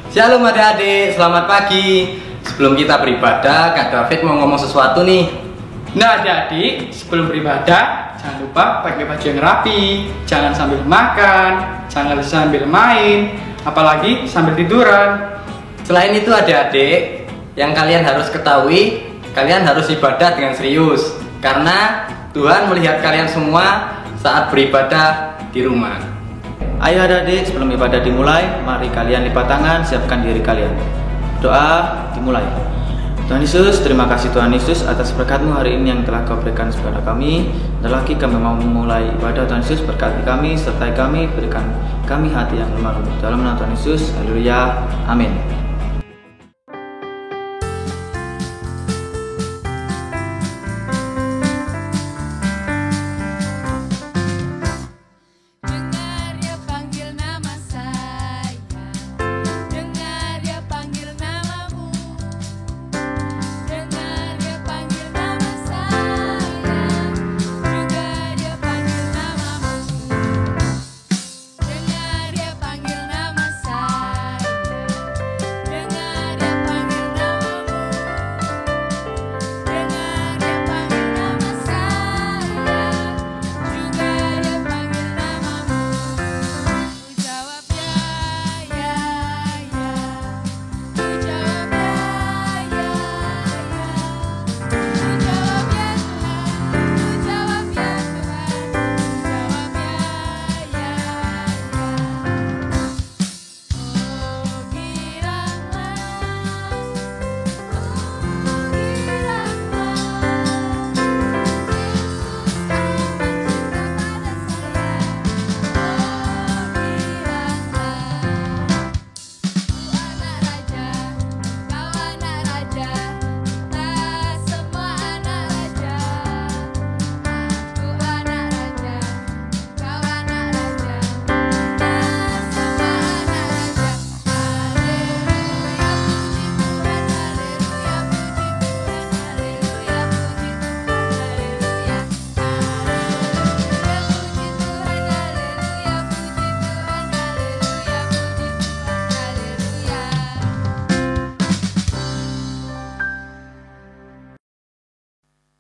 Shalom adik-adik, selamat pagi. Sebelum kita beribadah, Kak David mau ngomong sesuatu nih. Nah adik-adik, sebelum beribadah, jangan lupa pakai baju yang rapi. Jangan sambil makan, jangan sambil main, apalagi sambil tiduran. Selain itu adik-adik, yang kalian harus ketahui, kalian harus ibadah dengan serius. Karena Tuhan melihat kalian semua saat beribadah di rumah. Ayo adik-adik, sebelum ibadah dimulai, mari kalian lipat tangan, siapkan diri kalian. Doa dimulai. Tuhan Yesus, terima kasih Tuhan Yesus atas berkat-Mu hari ini yang telah Kau berikan kepada kami. Dan lagi kami mau memulai ibadah Tuhan Yesus, berkati kami, sertai kami, berikan kami hati yang lemah lembut. Dalam nama Tuhan Yesus, haleluya, amin.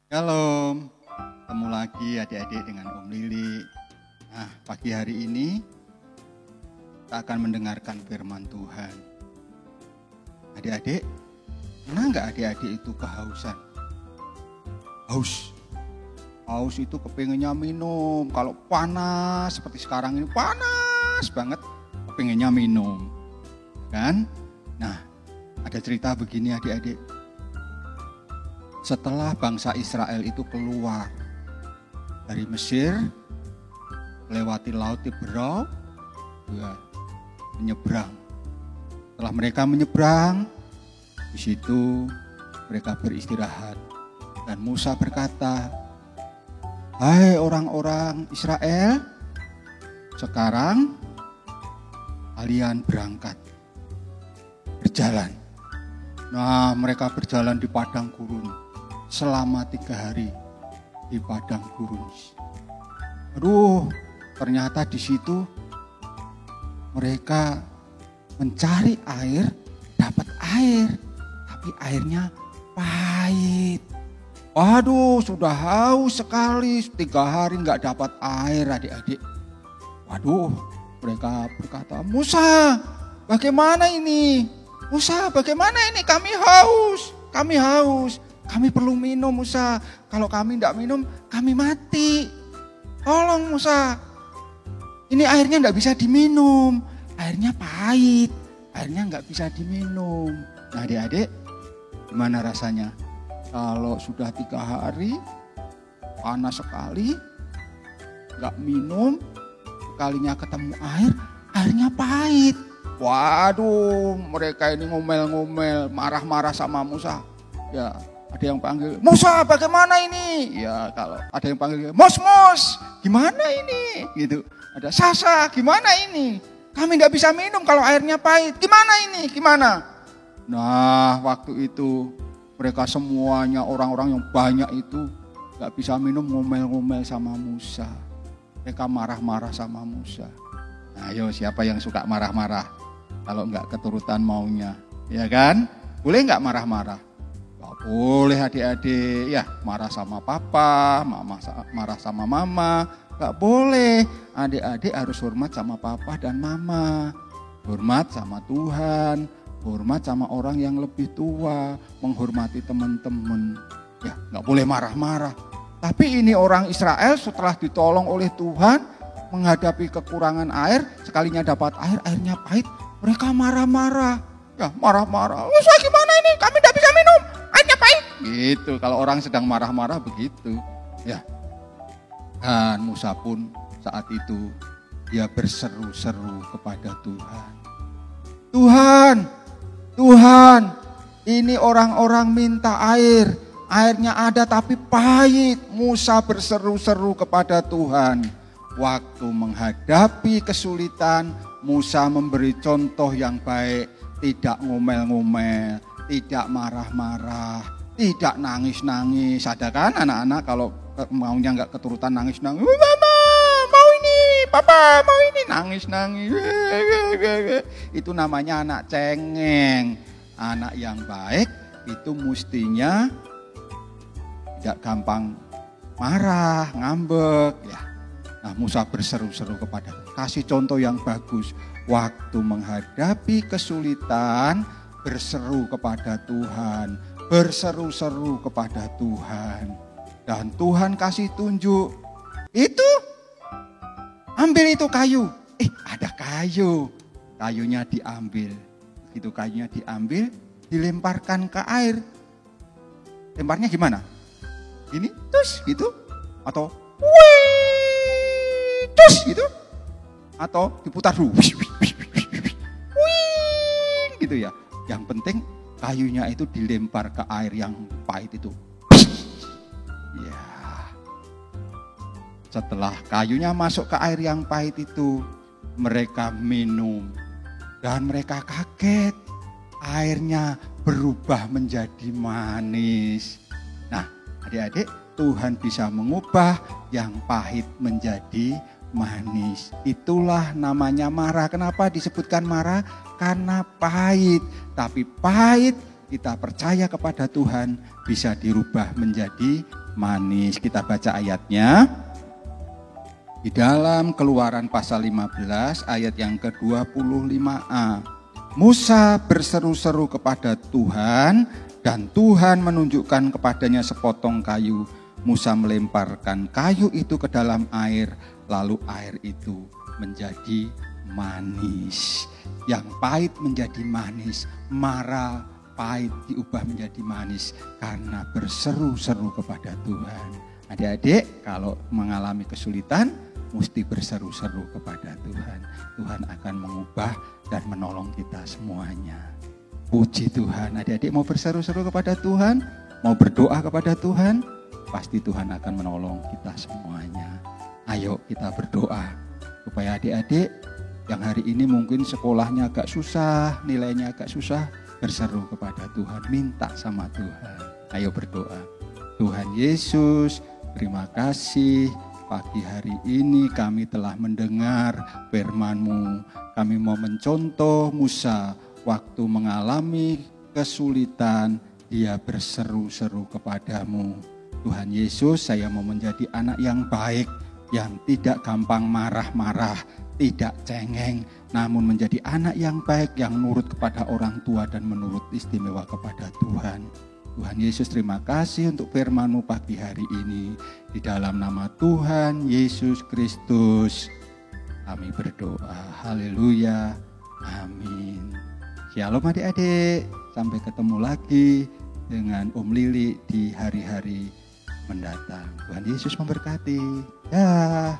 Shalom, ketemu lagi adik-adik dengan Om Lili. Nah, pagi hari ini kita akan mendengarkan firman Tuhan. Adik-adik, pernah nggak adik-adik itu kehausan? Haus itu kepengennya minum. Kalau panas seperti sekarang ini, panas banget, kepengennya minum, kan? Nah, ada cerita begini adik-adik. Setelah bangsa Israel itu keluar dari Mesir, melewati Laut Tiberau, menyeberang. Setelah mereka menyeberang, di situ mereka beristirahat. Dan Musa berkata, "Hai orang-orang Israel, sekarang kalian berangkat, berjalan." Nah, mereka berjalan di padang gurun selama 3 hari di padang gurun. Aduh, ternyata di situ mereka mencari air, dapat air, tapi airnya pahit. Waduh, sudah haus sekali, 3 hari nggak dapat air adik-adik. Waduh, mereka berkata, "Musa, bagaimana ini? Musa, bagaimana ini? Kami haus. Kami perlu minum, Musa. Kalau kami tidak minum, kami mati. Tolong, Musa. Ini airnya tidak bisa diminum. Airnya pahit. Airnya nggak bisa diminum." Nah adik-adik, gimana rasanya? Kalau sudah 3 hari, panas sekali, nggak minum, sekalinya ketemu air, airnya pahit. Waduh, mereka ini ngomel-ngomel, marah-marah sama Musa. Ya, ada yang panggil, "Musa, bagaimana ini?" Ya, kalau ada yang panggil, "Mos, gimana ini?" Gitu. Ada, "Sasa, gimana ini? Kami nggak bisa minum kalau airnya pahit. Gimana ini? Gimana?" Nah, waktu itu mereka semuanya, orang-orang yang banyak itu nggak bisa minum, ngomel-ngomel sama Musa. Mereka marah-marah sama Musa. Nah, ayo siapa yang suka marah-marah? kalau nggak keturutan maunya, ya kan? Boleh nggak marah-marah? Nggak boleh adik-adik, ya marah sama papa, marah sama mama, nggak boleh. Adik-adik harus hormat sama papa dan mama, hormat sama Tuhan, hormat sama orang yang lebih tua, menghormati teman-teman. Ya, nggak boleh marah-marah. Tapi ini orang Israel setelah ditolong oleh Tuhan, menghadapi kekurangan air, sekalinya dapat air, airnya pahit, mereka marah-marah. Ya, marah-marah. Saya gimana ini? Kami tidak bisa minum, airnya pahit. Gitu, kalau orang sedang marah-marah begitu. Ya. Dan Musa pun saat itu dia berseru-seru kepada Tuhan. Tuhan, ini orang-orang minta air. Airnya ada tapi pahit. Musa berseru-seru kepada Tuhan. Waktu menghadapi kesulitan, Musa memberi contoh yang baik. Tidak ngomel-ngomel, tidak marah-marah, tidak nangis-nangis. Ada kan anak-anak kalau maunya nggak keturutan nangis-nangis. Mama, mau ini, papa, mau ini, nangis-nangis. Itu namanya anak cengeng. Anak yang baik itu mestinya tidak gampang marah, ngambek. Ya. Nah, Musa berseru-seru kepada, kasih contoh yang bagus. Waktu menghadapi kesulitan, berseru kepada Tuhan, berseru-seru kepada Tuhan. Dan Tuhan kasih tunjuk, itu, ambil itu kayu. Ada kayu. Kayunya diambil. Itu kayunya diambil, dilemparkan ke air. Lemparnya gimana? Gini, terus gitu. Atau, wih, terus gitu. Atau diputar dulu. Wih, gitu ya. Yang penting kayunya itu dilempar ke air yang pahit itu. Ya. Setelah kayunya masuk ke air yang pahit itu, mereka minum. Dan mereka kaget. Airnya berubah menjadi manis. Nah, adik-adik, Tuhan bisa mengubah yang pahit menjadi manis. Itulah namanya marah. Kenapa disebutkan marah? Karena pahit. Tapi pahit, kita percaya kepada Tuhan, bisa dirubah menjadi manis. Kita baca ayatnya. Di dalam Keluaran pasal 15 ayat yang ke-25a. Musa berseru-seru kepada Tuhan, dan Tuhan menunjukkan kepadanya sepotong kayu. Musa melemparkan kayu itu ke dalam air, lalu air itu menjadi manis. Yang pahit menjadi manis, marah, pahit diubah menjadi manis karena berseru-seru kepada Tuhan. Adik-adik, kalau mengalami kesulitan, mesti berseru-seru kepada Tuhan. Tuhan akan mengubah dan menolong kita semuanya. Puji Tuhan. Adik-adik mau berseru-seru kepada Tuhan, mau berdoa kepada Tuhan, pasti Tuhan akan menolong kita semuanya. Ayo kita berdoa supaya adik-adik yang hari ini mungkin sekolahnya agak susah, nilainya agak susah, berseru kepada Tuhan, minta sama Tuhan. Ayo berdoa. Tuhan Yesus, terima kasih pagi hari ini kami telah mendengar firman-Mu. Kami mau mencontoh Musa waktu mengalami kesulitan, dia berseru-seru kepadamu. Tuhan Yesus, saya mau menjadi anak yang baik, yang tidak gampang marah-marah, tidak cengeng, namun menjadi anak yang baik, yang nurut kepada orang tua dan menurut istimewa kepada Tuhan. Tuhan Yesus, terima kasih untuk firman-Mu pagi hari ini. Di dalam nama Tuhan Yesus Kristus, kami berdoa. Haleluya. Amin. Shalom adik-adik. Sampai ketemu lagi dengan Om Lili di hari-hari mendatang. Tuhan Yesus memberkati. Dah.